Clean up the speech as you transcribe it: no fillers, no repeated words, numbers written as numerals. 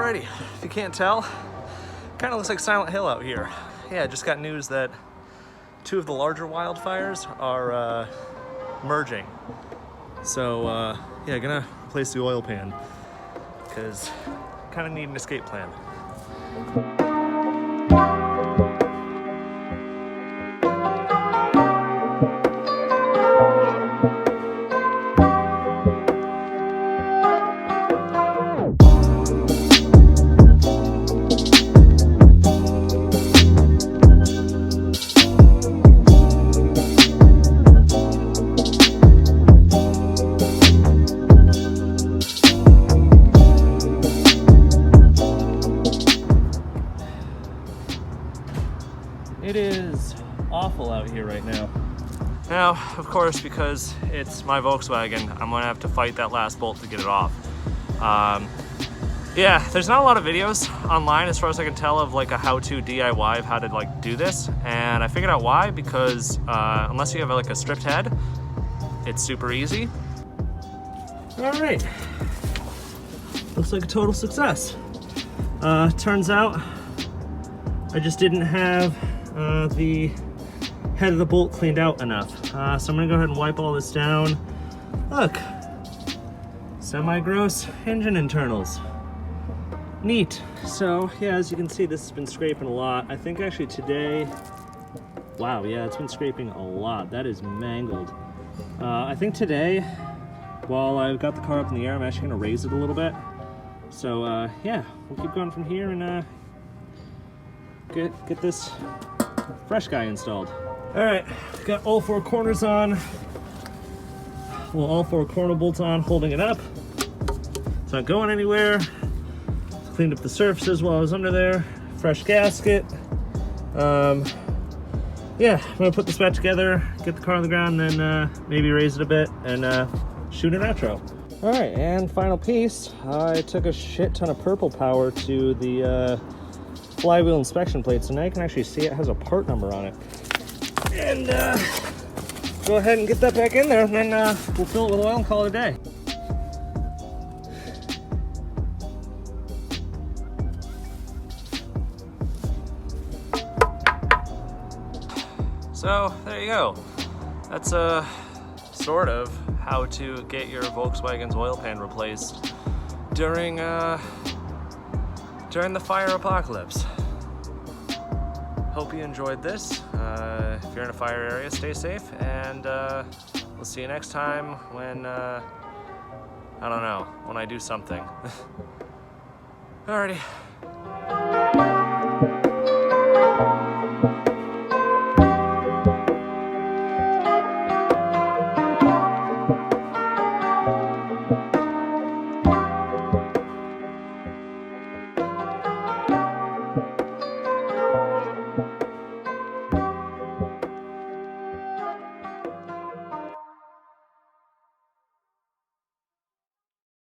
Alrighty, if you can't tell, kind of looks like Silent Hill out here. Yeah, I just got news that 2 of the larger wildfires are merging. So yeah, gonna replace the oil pan because kind of need an escape plan. It is awful out here right now. Now, of course, because it's my Volkswagen, I'm gonna have to fight that last bolt to get it off. Yeah, there's not a lot of videos online as far as I can tell of like a how-to DIY of how to like do this. And I figured out why, because unless you have like a stripped head, it's super easy. All right, looks like a total success. Turns out I just didn't have the head of the bolt cleaned out enough. So I'm gonna go ahead and wipe all this down. Look, semi-gross engine internals. Neat. So yeah, as you can see, this has been scraping a lot. I think actually today, wow, yeah, it's been scraping a lot. That is mangled. I think today, while I've got the car up in the air, I'm actually gonna raise it a little bit. So yeah, we'll keep going from here and get this fresh guy installed. All right, got all 4 corners on. Well, all 4 corner bolts on, holding it up. It's not going anywhere. Cleaned up the surfaces while I was under there. Fresh gasket. Yeah, I'm gonna put this back together, get the car on the ground, then maybe raise it a bit and shoot an outro. All right, and final piece. I took a shit ton of purple power to the flywheel inspection plate, so now you can actually see it has a part number on it. And go ahead and get that back in there, and then we'll fill it with oil and call it a day. So there you go. That's sort of how to get your Volkswagen's oil pan replaced during the fire apocalypse. Hope you enjoyed this. If you're in a fire area, stay safe, and we'll see you next time when, I don't know, when I do something. Alrighty.